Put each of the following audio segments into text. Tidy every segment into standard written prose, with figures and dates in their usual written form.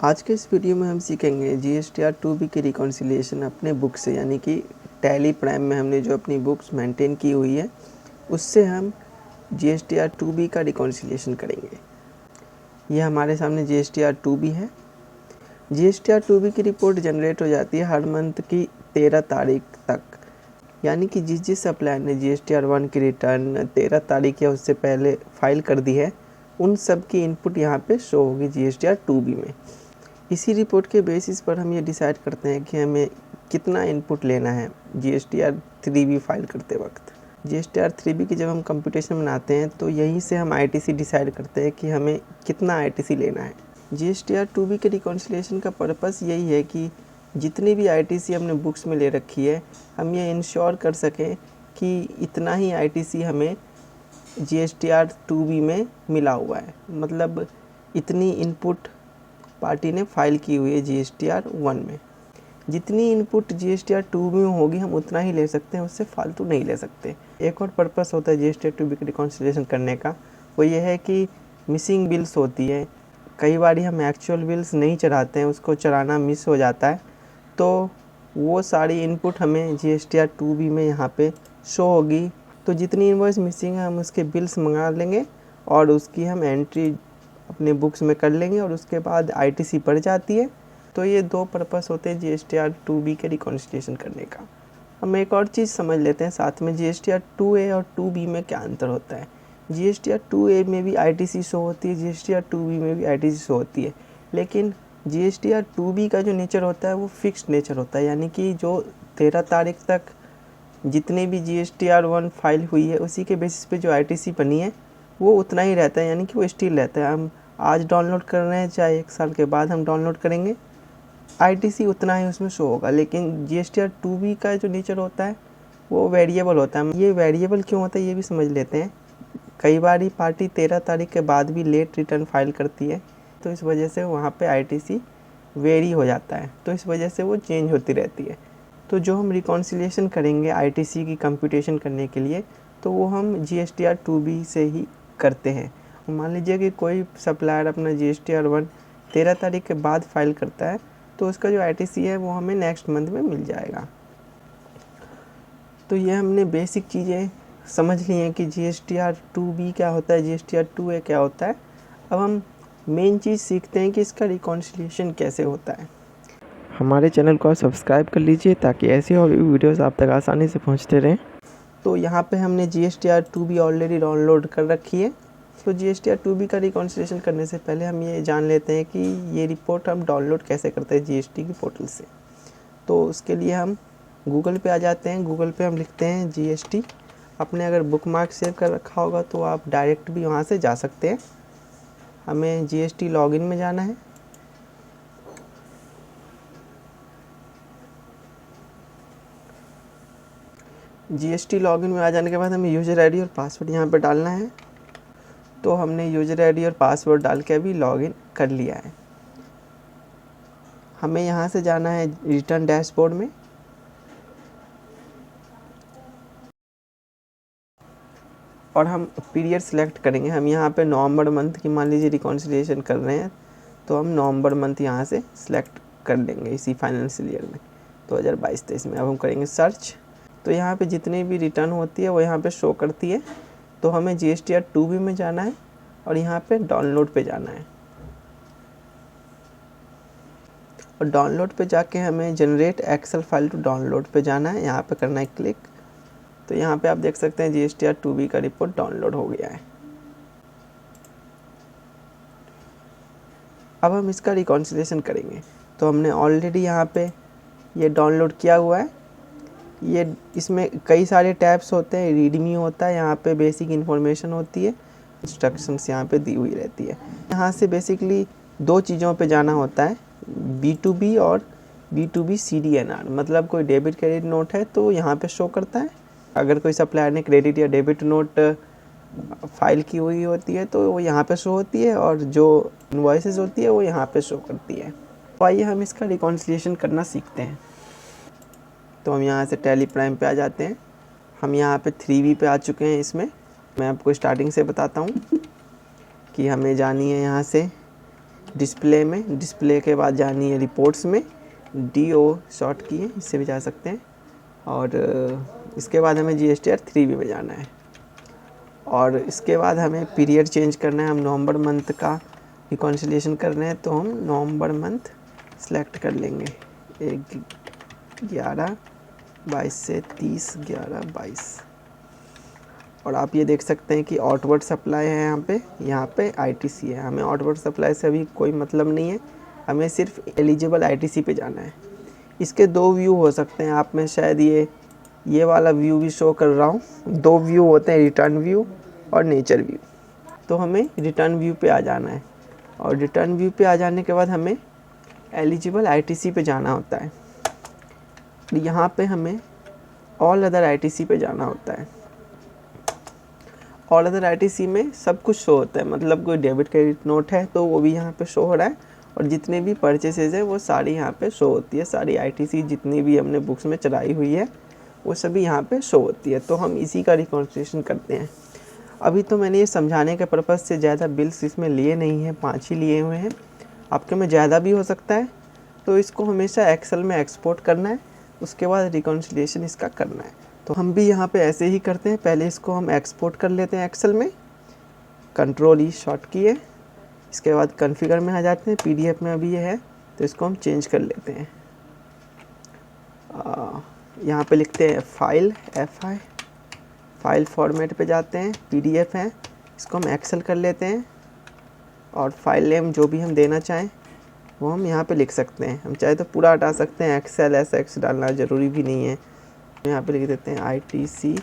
आज के इस वीडियो में हम सीखेंगे GSTR 2B की रिकॉन्सिलिएशन अपने बुक से, यानी कि टैली प्राइम में हमने जो अपनी बुक्स मेंटेन की हुई है उससे हम GSTR 2B का रिकॉन्सिलिएशन करेंगे। ये हमारे सामने GSTR 2B है। GSTR 2B की रिपोर्ट जनरेट हो जाती है हर मंथ की 13 तारीख तक, यानी कि जिस सप्लायर ने GSTR 1 की रिटर्न 13 तारीख या उससे पहले फाइल कर दी है उन सब की इनपुट यहाँ पे शो होगी GSTR 2B में। इसी रिपोर्ट के बेसिस पर हम ये डिसाइड करते हैं कि हमें कितना इनपुट लेना है GSTR 3B फाइल करते वक्त। GSTR 3B की जब हम कंप्यूटेशन बनाते हैं तो यहीं से हम ITC डिसाइड करते हैं कि हमें कितना ITC लेना है। GSTR 2B के रिकॉन्सिलिएशन का पर्पस यही है कि जितनी भी ITC हमने बुक्स में ले रखी है हम ये इंश्योर कर सकें कि इतना ही ITC हमें GSTR 2B में मिला हुआ है, मतलब इतनी इनपुट पार्टी ने फाइल की हुई है GSTR 1 में। जितनी इनपुट GSTR 2B में होगी हम उतना ही ले सकते हैं, उससे फालतू नहीं ले सकते। एक और पर्पस होता है GSTR 2B की रिकॉन्सिलिएशन करने का, वो ये है कि मिसिंग बिल्स होती है। कई बार हम एक्चुअल बिल्स नहीं चढ़ाते हैं, उसको चढ़ाना मिस हो जाता है, तो वो सारी इनपुट हमें GSTR 2B में यहाँ पे शो होगी। तो जितनी इनवॉइस मिसिंग है हम उसके बिल्स मंगा लेंगे और उसकी हम एंट्री अपने बुक्स में कर लेंगे और उसके बाद ITC बढ़ जाती है। तो ये दो पर्पस होते हैं GSTR 2B के रिकॉन्सिलिएशन करने का। हम एक और चीज़ समझ लेते हैं साथ में, GSTR 2A और 2B में क्या अंतर होता है। GSTR 2A में भी ITC शो होती है, GSTR 2B में भी ITC शो होती है, लेकिन GSTR 2B का जो नेचर होता है वो फिक्स्ड नेचर होता है, यानी कि जो 13 तारीख तक जितनी भी GSTR 1 फाइल हुई है उसी के बेसिस पे जो ITC बनी है वो उतना ही रहता है, यानी कि वो स्टिल रहता है। हम आज डाउनलोड कर रहे हैं, चाहे 1 साल के बाद हम डाउनलोड करेंगे, ITC उतना ही उसमें शो होगा। लेकिन GSTR 2B का जो नेचर होता है वो वेरिएबल होता है। ये वेरिएबल क्यों होता है ये भी समझ लेते हैं। कई बार ही पार्टी 13 तारीख के बाद भी लेट रिटर्न फाइल करती है, तो इस वजह से वहाँ पे ITC वेरी हो जाता है, तो इस वजह से वो चेंज होती रहती है। तो जो हम रिकॉन्सिलिएशन करेंगे ITC की कंप्यूटेशन करने के लिए, तो वो हम GSTR 2B से ही करते हैं। मान लीजिए कि कोई सप्लायर अपना GSTR 1 13 तारीख के बाद फाइल करता है, तो उसका जो ITC है वो हमें नेक्स्ट मंथ में मिल जाएगा। तो ये हमने बेसिक चीज़ें समझ ली हैं कि GSTR 2B क्या होता है, GSTR 2A क्या होता है। अब हम मेन चीज़ सीखते हैं कि इसका रिकॉन्सिलिएशन कैसे होता है। हमारे चैनल को सब्सक्राइब कर लीजिए ताकि ऐसी और भी वीडियोस आप तक आसानी से पहुंचते रहें। तो यहाँ पे हमने GSTR 2B ऑलरेडी डाउनलोड कर रखी है। तो GSTR 2B का रिकॉन्सिलिएशन करने से पहले हम ये जान लेते हैं कि ये रिपोर्ट हम डाउनलोड कैसे करते हैं GST की पोर्टल से। तो उसके लिए हम गूगल पे आ जाते हैं। गूगल पे हम लिखते हैं GST। आपने अगर बुकमार्क सेव कर रखा होगा तो आप डायरेक्ट भी वहाँ से जा सकते हैं। हमें GST लॉगिन में जाना है। GST लॉगिन में आ जाने के बाद हमें यूज़र ID और पासवर्ड यहाँ पर डालना है। तो हमने यूज़र ID और पासवर्ड डाल के अभी लॉगिन कर लिया है। हमें यहाँ से जाना है रिटर्न डैशबोर्ड में। और हम पीरियड सेलेक्ट करेंगे। हम यहाँ पे नवंबर मंथ की मान लीजिए रिकॉन्सिलिएशन कर रहे हैं, तो हम नवंबर मंथ यहाँ से सिलेक्ट कर लेंगे इसी फाइनेंशियल ईयर में 2022-23 में। अब हम करेंगे सर्च, तो यहाँ पे जितनी भी रिटर्न होती है वो यहाँ पे शो करती है। तो हमें GSTR 2B में जाना है और यहाँ पे डाउनलोड पे जाना है। और डाउनलोड पे जाके हमें generate excel file to download पे जाना है, यहाँ पे करना है क्लिक। तो यहाँ पे आप देख सकते हैं GSTR 2B का रिपोर्ट डाउनलोड हो गया है। अब हम इसका रिकॉन्सिलिएशन करेंगे। तो हमने ऑलरेडी यहाँ पे ये डाउनलोड किया हुआ है। ये इसमें कई सारे टैब्स होते हैं, रीडमी होता है, यहाँ पे बेसिक इन्फॉर्मेशन होती है, इंस्ट्रक्शंस यहाँ पे दी हुई रहती है। यहाँ से बेसिकली दो चीज़ों पे जाना होता है, B2B और B2B CDNR। मतलब कोई डेबिट क्रेडिट नोट है तो यहाँ पे शो करता है। अगर कोई सप्लायर ने क्रेडिट या डेबिट नोट फाइल की हुई होती है तो वो यहाँ पे शो होती है, और जो इनवॉइसेस होती है वो यहाँ पे शो करती है। तो आइए हम इसका रिकॉन्सिलिएशन करना सीखते हैं। तो हम यहाँ से टैली प्राइम पे आ जाते हैं। हम यहाँ पे 3B पे आ चुके हैं। इसमें मैं आपको स्टार्टिंग से बताता हूँ कि हमें जानी है यहाँ से डिस्प्ले में, डिस्प्ले के बाद जानी है रिपोर्ट्स में, DO शॉर्ट की है, इससे भी जा सकते हैं। और इसके बाद हमें GSTR 3B में जाना है। और इसके बाद हमें पीरियड चेंज करना है। हम नवंबर मंथ का रिकॉन्सिलिएशन कर रहे हैं, तो हम नवंबर मंथ सेलेक्ट कर लेंगे। 1/11/22 से 30/11/22। और आप ये देख सकते हैं कि आउटवर्ड सप्लाई है यहाँ पे ITC है। हमें आउटवर्ड सप्लाई से अभी कोई मतलब नहीं है, हमें सिर्फ एलिजिबल ITC पे जाना है। इसके 2 व्यू हो सकते हैं, आप में शायद ये वाला व्यू भी शो कर रहा हूँ। 2 व्यू होते हैं, रिटर्न व्यू और नेचर व्यू। तो हमें रिटर्न व्यू पे आ जाना है, और रिटर्न व्यू पे आ जाने के बाद हमें एलिजिबल ITC पे जाना होता है। यहाँ पे हमें ऑल अदर ITC पे जाना होता है। ऑल अदर ITC में सब कुछ शो होता है, मतलब कोई डेबिट क्रेडिट नोट है तो वो भी यहाँ पे शो हो रहा है, और जितने भी परचेसेज है वो सारी यहाँ पे शो होती है। सारी ITC जितनी भी हमने बुक्स में चढ़ाई हुई है वो सभी यहाँ पे शो होती है। तो हम इसी का रिकॉन्सिलिएशन करते हैं। अभी तो मैंने ये समझाने के पर्पज़ से ज़्यादा बिल्स इसमें लिए नहीं हैं, 5 ही लिए हुए हैं। आपके में ज़्यादा भी हो सकता है, तो इसको हमेशा एक्सेल में एक्सपोर्ट करना है, उसके बाद रिकॉन्सिलिएशन इसका करना है। तो हम भी यहाँ पे ऐसे ही करते हैं। पहले इसको हम एक्सपोर्ट कर लेते हैं एक्सेल में, Ctrl+E शॉर्ट की है। इसके बाद कॉन्फ़िगर में आ जाते हैं, PDF में अभी ये है तो इसको हम चेंज कर लेते हैं। यहाँ पे लिखते हैं फाइल, FI, फाइल फॉर्मेट पे जाते हैं, PDF है, इसको हम एक्सेल कर लेते हैं। और फाइल नेम जो भी हम देना चाहें वो हम यहाँ पे लिख सकते हैं। हम चाहे तो पूरा हटा सकते हैं, एक्सेल SX डालना ज़रूरी भी नहीं है। यहाँ पे लिख देते हैं ITC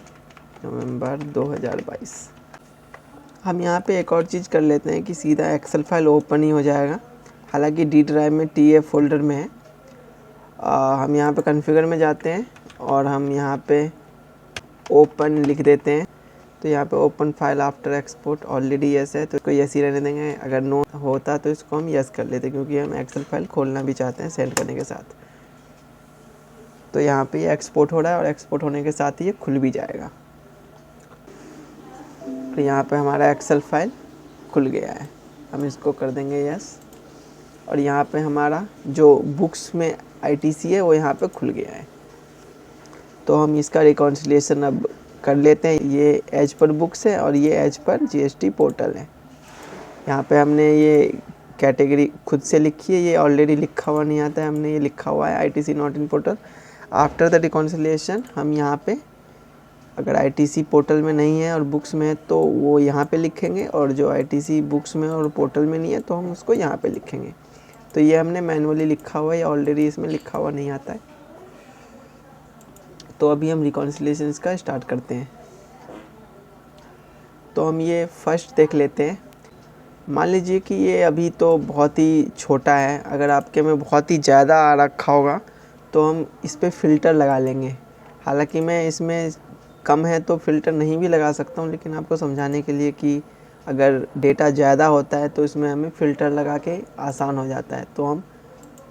नवंबर 2022। हम यहाँ पे एक और चीज़ कर लेते हैं कि सीधा एक्सेल फाइल ओपन ही हो जाएगा, हालांकि D ड्राइव में TF फोल्डर में है। हम यहाँ पे कॉन्फ़िगर में जाते हैं और हम यहाँ पे ओपन लिख देते हैं। तो यहाँ पे open file after export already yes है तो इसको यस ही रहने देंगे। अगर नो होता तो इसको हम यस कर लेते, क्योंकि हम एक्सेल फाइल खोलना भी चाहते हैं सेंड करने के साथ। तो यहाँ पे ये एक्सपोर्ट हो रहा है और एक्सपोर्ट होने के साथ ही ये खुल भी जाएगा। तो यहाँ पे हमारा एक्सेल फाइल खुल गया है, हम इसको कर देंगे यस। और यहाँ पे हमारा जो बुक्स में ITC है वो यहाँ पे खुल गया है। तो हम इसका रिकॉन्सिलिएशन अब कर लेते हैं। ये एज पर बुक्स है और ये एज पर GST पोर्टल है। यहाँ पे हमने ये कैटेगरी खुद से लिखी है, ये ऑलरेडी लिखा हुआ नहीं आता है, हमने ये लिखा हुआ है ITC not in portal. After the reconciliation हम यहाँ पे अगर ITC पोर्टल में नहीं है और बुक्स में है तो वो यहाँ पे लिखेंगे, और जो ITC बुक्स में और पोर्टल में नहीं है तो हम उसको यहाँ पे लिखेंगे। तो ये हमने मैनुअली लिखा हुआ है, ऑलरेडी इसमें लिखा हुआ नहीं आता है। तो अभी हम रिकॉन्सिलिएशन इसका स्टार्ट करते हैं। तो हम ये फर्स्ट देख लेते हैं। मान लीजिए कि ये अभी तो बहुत ही छोटा है, अगर आपके में बहुत ही ज़्यादा आ रखा होगा तो हम इस पर फ़िल्टर लगा लेंगे। हालांकि मैं इसमें कम है तो फ़िल्टर नहीं भी लगा सकता हूँ, लेकिन आपको समझाने के लिए कि अगर डेटा ज़्यादा होता है तो इसमें हमें फ़िल्टर लगा के आसान हो जाता है। तो हम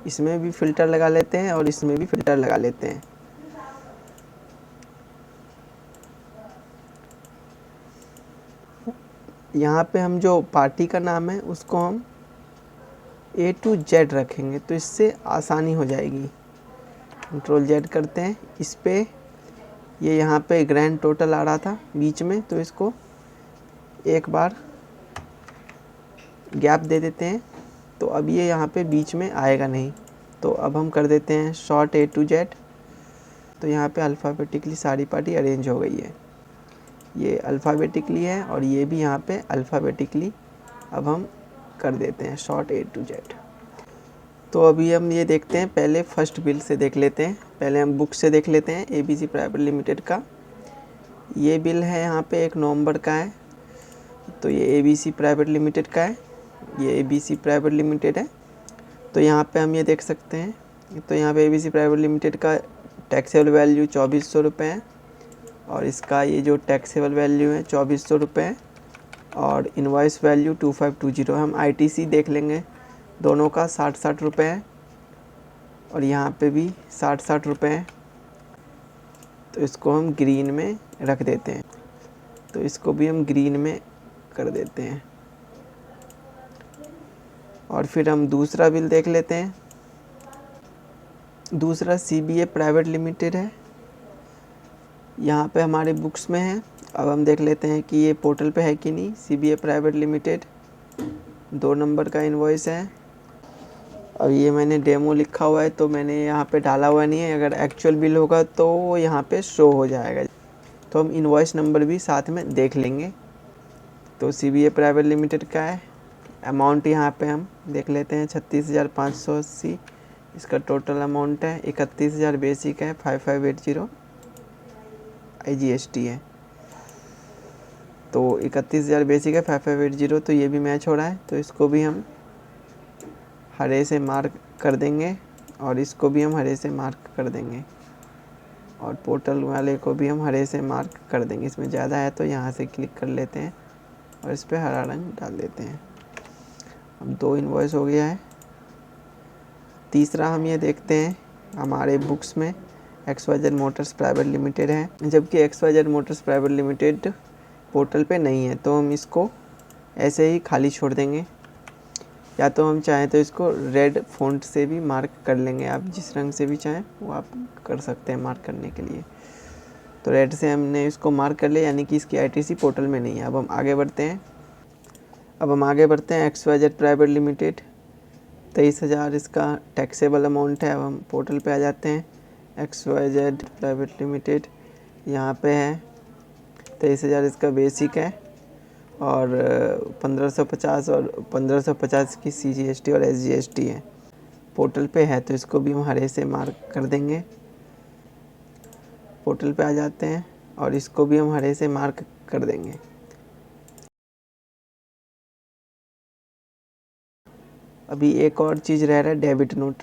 इसमें भी फ़िल्टर लगा लेते हैं और इसमें भी फ़िल्टर लगा लेते हैं। यहाँ पे हम जो पार्टी का नाम है उसको हम A to Z रखेंगे, तो इससे आसानी हो जाएगी। Ctrl+Z करते हैं। इस पे ये यहाँ पे ग्रैंड टोटल आ रहा था बीच में, तो इसको एक बार गैप दे देते हैं, तो अब ये यहाँ पे बीच में आएगा नहीं। तो अब हम कर देते हैं शॉर्ट A to Z। तो यहाँ पे अल्फ़ाबेटिकली सारी पार्टी अरेंज हो गई है। ये अल्फ़ाबेटिकली है और ये भी यहाँ पे अल्फ़ाबेटिकली अब हम कर देते हैं शॉर्ट A to Z। तो अभी हम ये देखते हैं, पहले फर्स्ट बिल से देख लेते हैं। पहले हम बुक से देख लेते हैं ABC प्राइवेट लिमिटेड का। ये बिल है यहाँ पे 1 नवंबर का है, तो ये ABC प्राइवेट लिमिटेड का है, ये ABC प्राइवेट लिमिटेड है। तो यहाँ पे हम ये देख सकते हैं, तो यहाँ पे ABC प्राइवेट लिमिटेड का टैक्सेबल वैल्यू 2400 रुपये है, और इसका ये जो टैक्सेबल वैल्यू है 2400 रुपये है, और इनवॉइस वैल्यू 2520। हम ITC देख लेंगे, दोनों का 60-60 रुपये है, और यहाँ पे भी 60-60 रुपये है। तो इसको हम ग्रीन में रख देते हैं, तो इसको भी हम ग्रीन में कर देते हैं। और फिर हम दूसरा बिल देख लेते हैं। दूसरा CBA प्राइवेट लिमिटेड है, यहाँ पे हमारे बुक्स में है। अब हम देख लेते हैं कि ये पोर्टल पे है कि नहीं। CBA प्राइवेट लिमिटेड 2 नंबर का इनवॉइस है। अब ये मैंने डेमो लिखा हुआ है तो मैंने यहाँ पे डाला हुआ नहीं है, अगर एक्चुअल बिल होगा तो वो यहाँ पे शो हो जाएगा। तो हम इनवॉइस नंबर भी साथ में देख लेंगे। तो CBA प्राइवेट लिमिटेड का है। अमाउंट यहाँ पे हम देख लेते हैं 36,580 इसका टोटल अमाउंट है। 31,000 बेसिक है, 5580 IGST है। तो 31,000 बेसिक है, 5580, तो ये भी मैच हो रहा है। तो इसको भी हम हरे से मार्क कर देंगे और इसको भी हम हरे से मार्क कर देंगे और पोर्टल वाले को भी हम हरे से मार्क कर देंगे। इसमें ज़्यादा है तो यहाँ से क्लिक कर लेते हैं और इस पर हरा रंग डाल देते हैं। अब 2 इनवॉइस हो गया है। तीसरा हम ये देखते हैं हमारे बुक्स में XYZ मोटर्स प्राइवेट लिमिटेड है, जबकि XYZ Motors private limited portal पे नहीं है। तो हम इसको ऐसे ही खाली छोड़ देंगे, या तो हम चाहें तो इसको रेड फ़ॉन्ट से भी मार्क कर लेंगे। आप जिस रंग से भी चाहें वो आप कर सकते हैं मार्क करने के लिए। तो रेड से हमने इसको मार्क कर लिया, यानी कि इसकी ITC पोर्टल में नहीं है। अब हम आगे बढ़ते हैं। XYZ प्राइवेट लिमिटेड 23,000 इसका टैक्सेबल अमाउंट है। अब हम पोर्टल पे आ जाते हैं। XYZ प्राइवेट लिमिटेड यहाँ पे है, 23,000 इसका बेसिक है और 1550 और 1550 की CGST और SGST है। पोर्टल पे है तो इसको भी हम हरे से मार्क कर देंगे। पोर्टल पे आ जाते हैं और इसको भी हम हरे से मार्क कर देंगे। अभी एक और चीज़ रह रहा है, डेबिट नोट।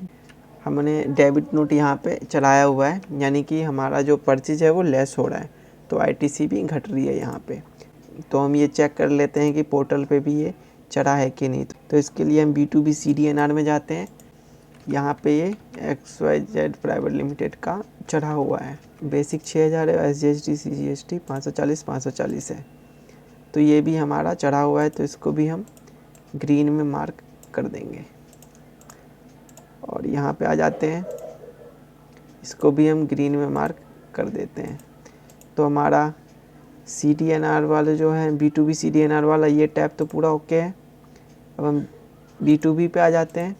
हमने डेबिट नोट यहाँ पे चलाया हुआ है, यानी कि हमारा जो परचेज है वो लेस हो रहा है, तो ITC भी घट रही है यहाँ पे। तो हम ये चेक कर लेते हैं कि पोर्टल पे भी ये चढ़ा है कि नहीं। तो इसके लिए हम B2B CDNR में जाते हैं। यहाँ पे ये XYZ प्राइवेट लिमिटेड का चढ़ा हुआ है। बेसिक 6,000 है, SGST CGST 540 है। तो ये भी हमारा चढ़ा हुआ है, तो इसको भी हम ग्रीन में मार्क कर देंगे और यहाँ पे आ जाते हैं, इसको भी हम ग्रीन में मार्क कर देते हैं। तो हमारा CDNR वाले जो है B2B CDNR वाला ये टैब तो पूरा ओके है। अब हम B2B पे आ जाते हैं।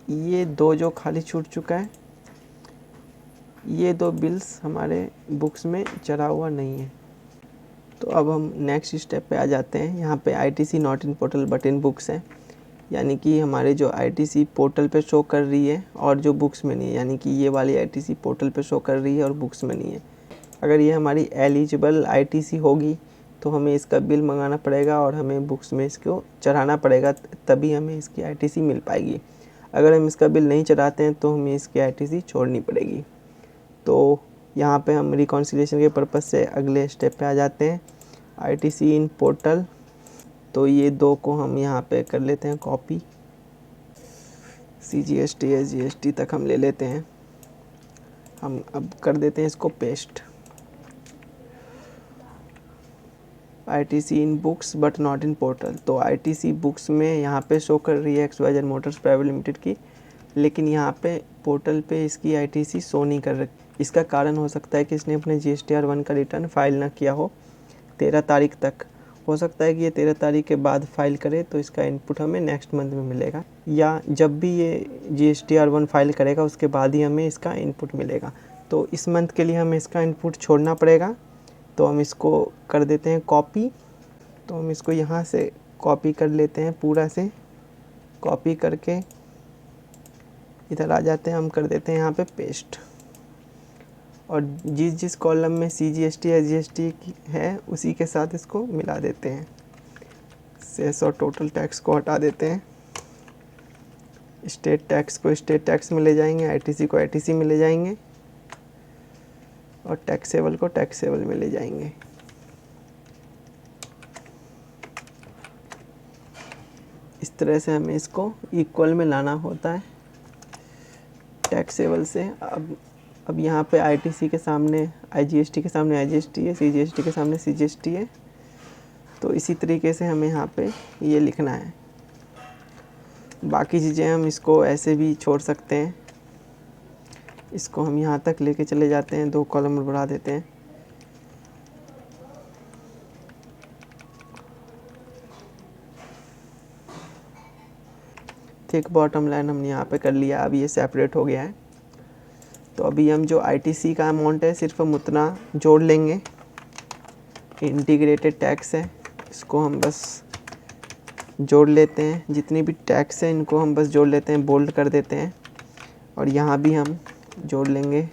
ये 2 जो खाली छूट चुका है, ये 2 बिल्स हमारे बुक्स में चढ़ा हुआ नहीं है। तो अब हम नेक्स्ट स्टेप पे आ जाते हैं। यहाँ पे ITC not in portal but in books है, यानी कि हमारे जो ITC पोर्टल पे शो कर रही है और जो बुक्स में नहीं है, यानी कि ये वाली ITC पोर्टल पे शो कर रही है और बुक्स में नहीं है। अगर ये हमारी एलिजिबल ITC होगी तो हमें इसका बिल मंगाना पड़ेगा और हमें बुक्स में इसको चढ़ाना पड़ेगा, तभी हमें इसकी ITC मिल पाएगी। अगर हम इसका बिल नहीं चढ़ाते हैं तो हमें इसकी ITC छोड़नी पड़ेगी। तो यहाँ पे हम रिकॉन्सिलिएशन के पर्पज़ से अगले स्टेप पे आ जाते हैं, ITC इन पोर्टल। तो ये 2 को हम यहाँ पे कर लेते हैं कॉपी, CGST SGST तक हम ले लेते हैं। हम अब कर देते हैं इसको paste. ITC in books but not in portal. तो ITC बुक्स में यहाँ पे शो कर रही है XYZ मोटर्स प्राइवेट लिमिटेड की, लेकिन यहाँ पे पोर्टल पे इसकी ITC शो नहीं कर रही। इसका कारण हो सकता है कि इसने अपने GSTR 1 का रिटर्न फाइल ना किया हो 13 तारीख तक। हो सकता है कि ये 13 तारीख के बाद फाइल करे तो इसका इनपुट हमें नेक्स्ट मंथ में मिलेगा, या जब भी ये GSTR 1 फाइल करेगा उसके बाद ही हमें इसका इनपुट मिलेगा। तो इस मंथ के लिए हमें इसका इनपुट छोड़ना पड़ेगा। तो हम इसको कर देते हैं कॉपी। तो हम इसको यहाँ से कॉपी कर लेते हैं, पूरा से कॉपी करके इधर आ जाते हैं। हम कर देते हैं यहाँ पे पेस्ट और जिस कॉलम में CGST SGST है उसी के साथ इसको मिला देते हैं। सेस और टोटल टैक्स को हटा देते हैं। स्टेट टैक्स को स्टेट टैक्स में ले जाएंगे, ITC को ITC में ले जाएंगे और टैक्सेबल को टैक्सेबल में ले जाएंगे। इस तरह से हमें इसको इक्वल में लाना होता है टैक्सेबल से। अब यहाँ पे ITC के सामने IGST के सामने IGST है, CGST के सामने CGST है। तो इसी तरीके से हमें यहाँ पे ये लिखना है। बाकी चीज़ें हम इसको ऐसे भी छोड़ सकते हैं। इसको हम यहाँ तक लेके चले जाते हैं, 2 कॉलम और बढ़ा देते हैं। थिक बॉटम लाइन हमने यहाँ पे कर लिया, अब ये सेपरेट हो गया है। तो अभी हम जो ITC का अमाउंट है सिर्फ हम उतना जोड़ लेंगे। इंटीग्रेटेड टैक्स है, इसको हम बस जोड़ लेते हैं। जितनी भी टैक्स है इनको हम बस जोड़ लेते हैं, बोल्ड कर देते हैं। और यहाँ भी हम जोड़ लेंगे।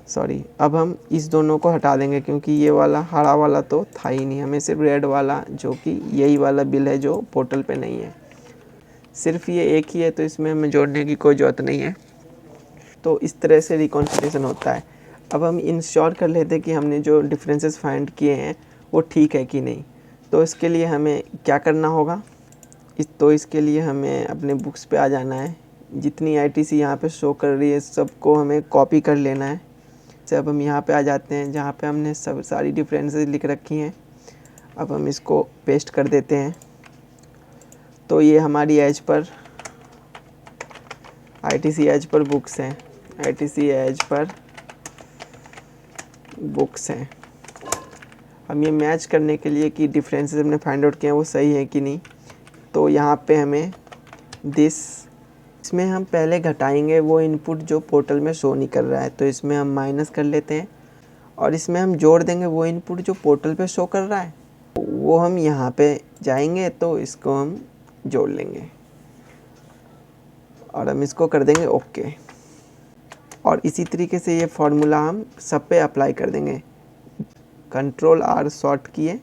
सॉरी, अब हम इस दोनों को हटा देंगे क्योंकि ये वाला हरा वाला तो था ही नहीं, हमें सिर्फ रेड वाला जो कि यही वाला बिल है जो पोर्टल पे नहीं है, सिर्फ ये एक ही है, तो इसमें हमें जोड़ने की कोई ज़रूरत नहीं है। तो इस तरह से रिकॉन्सिलिएशन होता है। अब हम इंश्योर कर लेते हैं कि हमने जो डिफरेंसेस फाइंड किए हैं वो ठीक है कि नहीं। तो इसके लिए हमें क्या करना होगा, इसके लिए हमें अपने बुक्स पे आ जाना है। जितनी ITC यहाँ पे शो कर रही है सबको हमें कॉपी कर लेना है। अब हम यहाँ पे आ जाते हैं जहाँ पे हमने सब सारी डिफरेंसेस लिख रखी हैं। अब हम इसको पेस्ट कर देते हैं। तो ये हमारी as per ITC as per books हैं, ITC एज पर बुक्स हैं। हम ये मैच करने के लिए कि डिफरेंसेस हमने फाइंड आउट किए हैं वो सही है कि नहीं, तो यहाँ पे हमें इसमें हम पहले घटाएंगे वो इनपुट जो पोर्टल में शो नहीं कर रहा है, तो इसमें हम माइनस कर लेते हैं। और इसमें हम जोड़ देंगे वो इनपुट जो पोर्टल पे शो कर रहा है, वो हम यहाँ पे जाएंगे तो इसको हम जोड़ लेंगे और हम इसको कर देंगे ओके। और इसी तरीके से ये फार्मूला हम सब पे अप्लाई कर देंगे। Ctrl+R शॉर्ट किए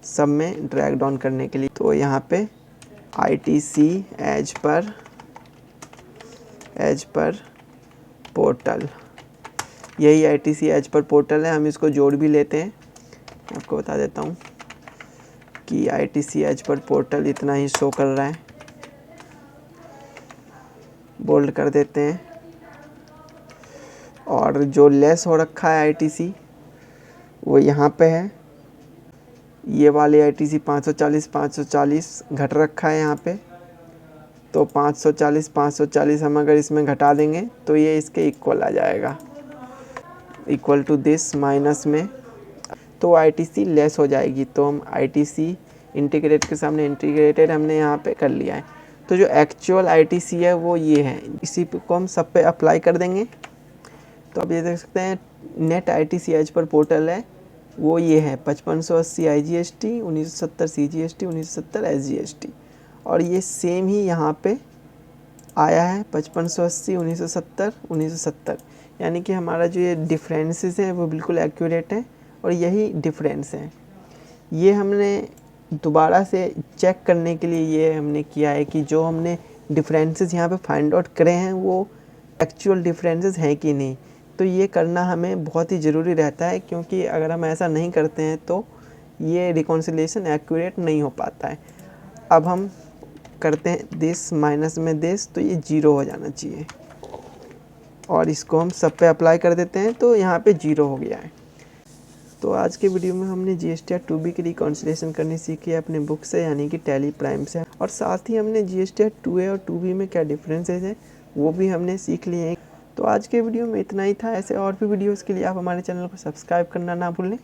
सब में ड्रैग डाउन करने के लिए। तो यहाँ पे ITC एज पर पोर्टल, यही ITC एज पर पोर्टल है। हम इसको जोड़ भी लेते हैं। आपको बता देता हूँ कि ITC एज पर पोर्टल इतना ही शो कर रहा है, बोल्ड कर देते हैं। और जो लेस हो रखा है ITC वो यहाँ पे है, ये वाले ITC 540 घट रखा है यहाँ पे। तो 540 हम अगर इसमें घटा देंगे तो ये इसके इक्वल आ जाएगा, इक्वल टू दिस माइनस में, तो ITC लेस हो जाएगी। तो हम ITC इंटीग्रेट के सामने इंटीग्रेटेड हमने यहाँ पे कर लिया है। तो जो एक्चुअल ITC है वो ये है, इसी को हम सब पे अप्लाई कर देंगे। तो आप ये देख सकते हैं net ITC as per portal है वो ये है 5580 IGST, 1970 CGST, 1970 SGST। और ये सेम ही यहाँ पे आया है 5580, 1970, 1970। यानी कि हमारा जो ये डिफरेंसेस हैं वो बिल्कुल एक्यूरेट हैं और यही डिफरेंस है। ये हमने दोबारा से चेक करने के लिए ये हमने किया है कि जो हमने डिफरेंसेस यहाँ पे फाइंड आउट करे हैं वो एक्चुअल डिफरेंसेस हैं कि नहीं। तो ये करना हमें बहुत ही ज़रूरी रहता है, क्योंकि अगर हम ऐसा नहीं करते हैं तो ये रिकॉन्सिलिएशन एक्यूरेट नहीं हो पाता है। अब हम करते हैं दिस माइनस में दिस, तो ये 0 हो जाना चाहिए। और इसको हम सब पे अप्लाई कर देते हैं तो यहाँ पे 0 हो गया है। तो आज के वीडियो में हमने GSTR 2B की रिकॉन्सिलिएशन करनी सीखी है अपने बुक से, यानी कि टैली प्राइम से। और साथ ही हमने GSTR 2A और 2B में क्या डिफरेंसेस हैं वो भी हमने सीख लिए हैं। तो आज के वीडियो में इतना ही था। ऐसे और भी वीडियोस के लिए आप हमारे चैनल को सब्सक्राइब करना ना भूलें।